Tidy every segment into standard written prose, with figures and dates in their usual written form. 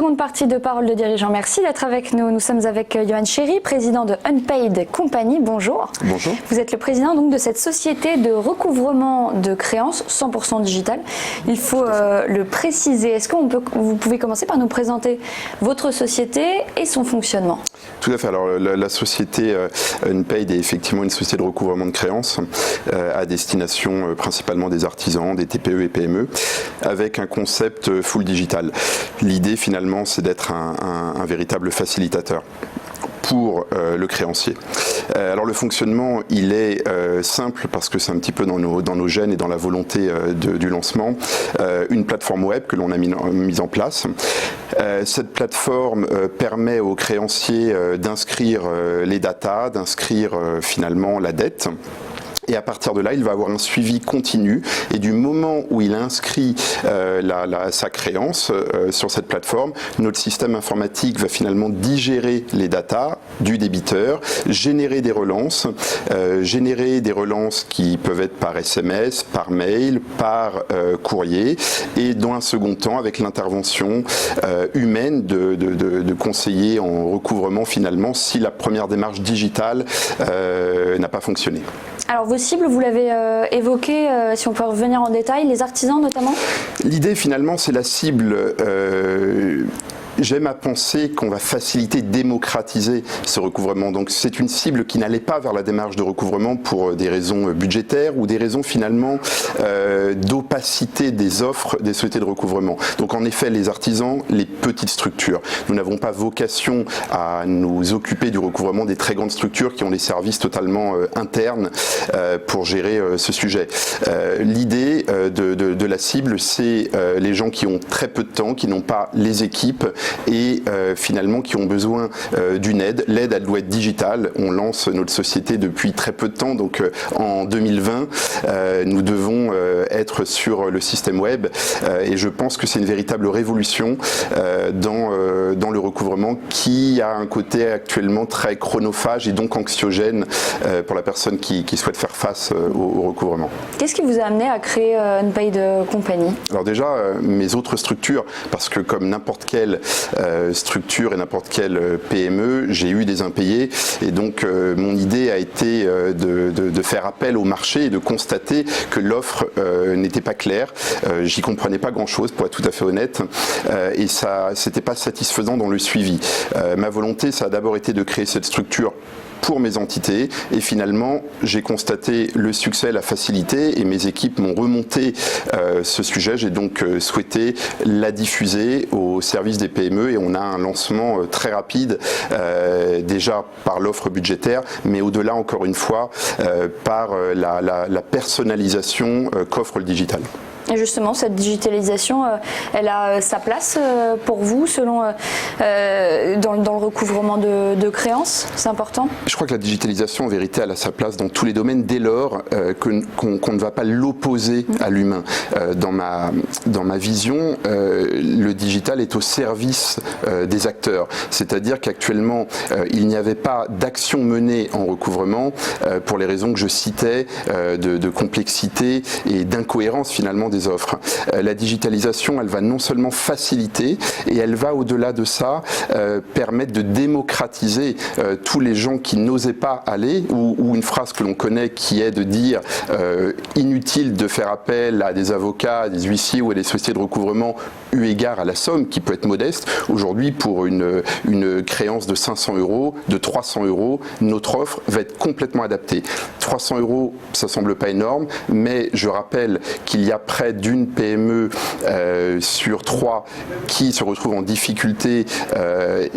Seconde partie de Parole de dirigeant. Merci d'être avec nous. Nous sommes avec Johan Chéry, président de Unpaid Company. Bonjour. Bonjour. Vous êtes le président donc de cette société de recouvrement de créances 100% digital. Il faut le préciser. Est-ce que vous pouvez commencer par nous présenter votre société et son fonctionnement? Tout à fait. Alors la société Unpaid est effectivement une société de recouvrement de créances à destination principalement des artisans, des TPE et PME, avec un concept full digital. L'idée finalement, c'est d'être un véritable facilitateur pour le créancier. Alors le fonctionnement, il est simple parce que c'est un petit peu dans nos gènes et dans la volonté du lancement. Une plateforme web que l'on a mise en place. Cette plateforme permet aux créanciers d'inscrire les datas, d'inscrire finalement la dette. Et à partir de là, il va avoir un suivi continu. Et du moment où il inscrit sa créance sur cette plateforme, notre système informatique va finalement digérer les datas du débiteur, générer des relances qui peuvent être par SMS, par mail, par courrier, et dans un second temps, avec l'intervention humaine de conseillers en recouvrement finalement, si la première démarche digitale n'a pas fonctionné. Alors vos cibles, vous l'avez évoqué, si on peut revenir en détail, les artisans notamment? L'idée finalement, c'est la cible. J'aime à penser qu'on va faciliter, démocratiser ce recouvrement. Donc c'est une cible qui n'allait pas vers la démarche de recouvrement pour des raisons budgétaires ou des raisons finalement d'opacité des offres des sociétés de recouvrement. Donc en effet, les artisans, les petites structures. Nous n'avons pas vocation à nous occuper du recouvrement des très grandes structures qui ont des services totalement internes pour gérer ce sujet. L'idée de la cible, c'est les gens qui ont très peu de temps, qui n'ont pas les équipes, et finalement qui ont besoin d'une aide. L'aide, elle doit être digitale. On lance notre société depuis très peu de temps, donc en 2020, nous devons être sur le système web, et je pense que c'est une véritable révolution dans le recouvrement qui a un côté actuellement très chronophage et donc anxiogène pour la personne qui souhaite faire face au recouvrement. Qu'est-ce qui vous a amené à créer Unpaid Company? Alors déjà, mes autres structures, parce que comme n'importe quelle structure et n'importe quelle PME, j'ai eu des impayés, et donc mon idée a été de faire appel au marché et de constater que l'offre n'était pas claire. J'y comprenais pas grand-chose, pour être tout à fait honnête, et ça, c'était pas satisfaisant dans le suivi. Ma volonté, ça a d'abord été de créer cette structure pour mes entités, et finalement j'ai constaté le succès, la facilité, et mes équipes m'ont remonté ce sujet. J'ai donc souhaité la diffuser au service des PME, et on a un lancement très rapide, déjà par l'offre budgétaire, mais au-delà encore une fois par la personnalisation qu'offre le digital. Et justement, cette digitalisation, elle a sa place pour vous, selon dans le recouvrement de créances? C'est important? Je crois que la digitalisation, en vérité, elle a sa place dans tous les domaines, dès lors qu'on ne va pas l'opposer à l'humain. Dans ma vision, le digital est au service des acteurs. C'est-à-dire qu'actuellement, il n'y avait pas d'action menée en recouvrement pour les raisons que je citais, de complexité et d'incohérence finalement des offres. La digitalisation, elle va non seulement faciliter, et elle va au-delà de ça permettre de démocratiser tous les gens qui n'osaient pas aller, ou une phrase que l'on connaît qui est de dire inutile de faire appel à des avocats, à des huissiers ou à des sociétés de recouvrement eu égard à la somme qui peut être modeste. Aujourd'hui, pour une créance de 500 €, de 300 €, notre offre va être complètement adaptée. 300 €, ça semble pas énorme, mais je rappelle qu'il y a près d'une PME sur 3 qui se retrouve en difficulté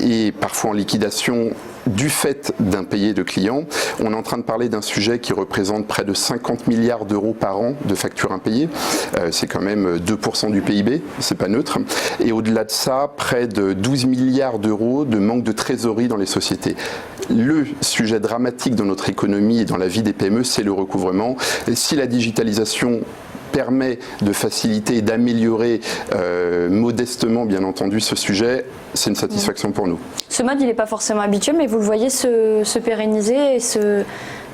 et parfois en liquidation du fait d'impayés de clients. On est en train de parler d'un sujet qui représente près de 50 milliards d'euros par an de factures impayées. C'est quand même 2% du PIB, c'est pas neutre. Et au-delà de ça, près de 12 milliards d'euros de manque de trésorerie dans les sociétés. Le sujet dramatique dans notre économie et dans la vie des PME, c'est le recouvrement. Et si la digitalisation permet de faciliter et d'améliorer modestement, bien entendu, ce sujet, c'est une satisfaction pour nous. Ce mode, il n'est pas forcément habituel, mais vous le voyez se pérenniser et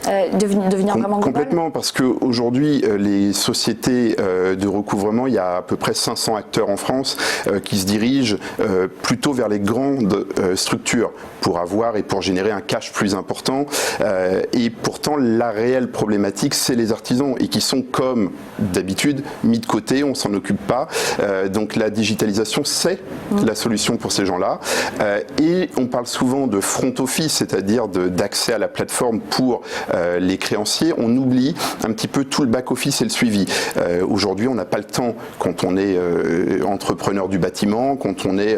devenir vraiment global? Complètement, parce qu'aujourd'hui, les sociétés de recouvrement, il y a à peu près 500 acteurs en France qui se dirigent plutôt vers les grandes structures pour avoir et pour générer un cash plus important. Et pourtant, la réelle problématique, c'est les artisans et qui sont, comme d'habitude, mis de côté, on s'en occupe pas. Donc la digitalisation, c'est la solution pour ces gens-là. Et on parle souvent de front office, c'est-à-dire d'accès à la plateforme pour les créanciers. On oublie un petit peu tout le back-office et le suivi. Aujourd'hui, on n'a pas le temps, quand on est entrepreneur du bâtiment, quand on est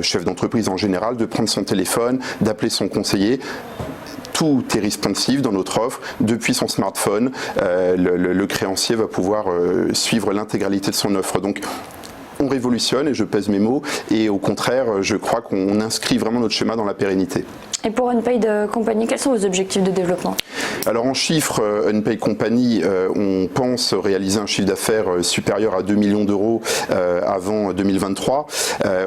chef d'entreprise en général, de prendre son téléphone, d'appeler son conseiller. Tout est responsive dans notre offre. Depuis son smartphone, le créancier va pouvoir suivre l'intégralité de son offre. Donc, on révolutionne, et je pèse mes mots, et au contraire, je crois qu'on inscrit vraiment notre schéma dans la pérennité. Et pour Unpaid Company, quels sont vos objectifs de développement? Alors en chiffres, Unpaid Company, on pense réaliser un chiffre d'affaires supérieur à 2 millions d'euros avant 2023.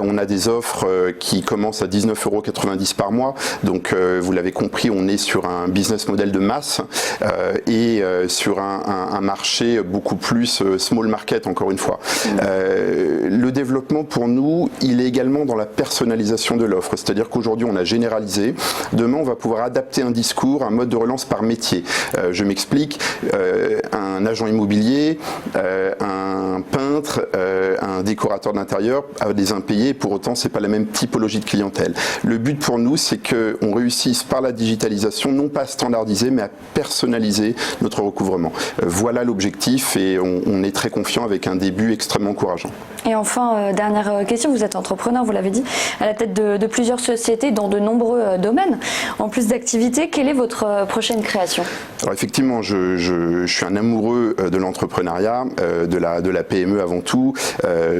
On a des offres qui commencent à 19,90 € par mois. Donc vous l'avez compris, on est sur un business model de masse et sur un marché beaucoup plus small market, encore une fois. Le développement pour nous, il est également dans la personnalisation de l'offre. C'est-à-dire qu'aujourd'hui, on a généralisé. Demain, on va pouvoir adapter un discours, un mode de relance par métier. Je m'explique, un agent immobilier, un peintre, un décorateur d'intérieur a des impayés, pour autant, c'est pas la même typologie de clientèle. Le but pour nous, c'est qu'on réussisse par la digitalisation, non pas à standardiser, mais à personnaliser notre recouvrement. Voilà l'objectif et on est très confiant avec un début extrêmement encourageant. Et enfin, dernière question, vous êtes entrepreneur, vous l'avez dit, à la tête de plusieurs sociétés dans de nombreux domaines. En plus d'activités, quelle est votre prochaine création? Alors effectivement, je suis un amoureux de l'entrepreneuriat, de la PME avant tout.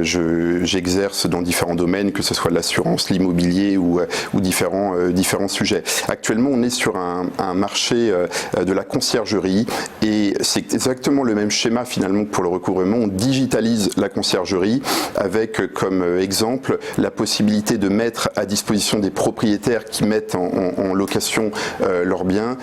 J'exerce dans différents domaines, que ce soit l'assurance, l'immobilier ou différents sujets. Actuellement, on est sur un marché de la conciergerie et c'est exactement le même schéma finalement que pour le recouvrement. On digitalise la conciergerie avec comme exemple la possibilité de mettre à disposition des propriétaires qui mettent en location leurs biens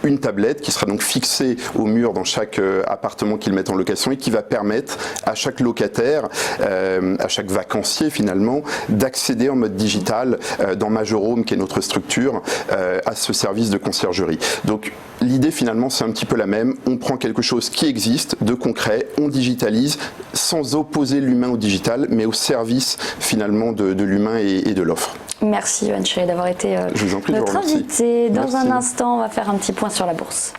une tablette qui sera donc fixée au mur dans chaque appartement qu'ils mettent en location et qui va permettre à chaque locataire, à chaque vacancier finalement, d'accéder en mode digital dans Majorhome, qui est notre structure, à ce service de conciergerie. Donc l'idée finalement c'est un petit peu la même, on prend quelque chose qui existe, de concret, on digitalise sans opposer l'humain au digital, mais au service finalement de l'humain et de l'offre. Merci Yoann Chéry d'avoir été notre invité. Dans un instant, on va faire un petit point sur la bourse.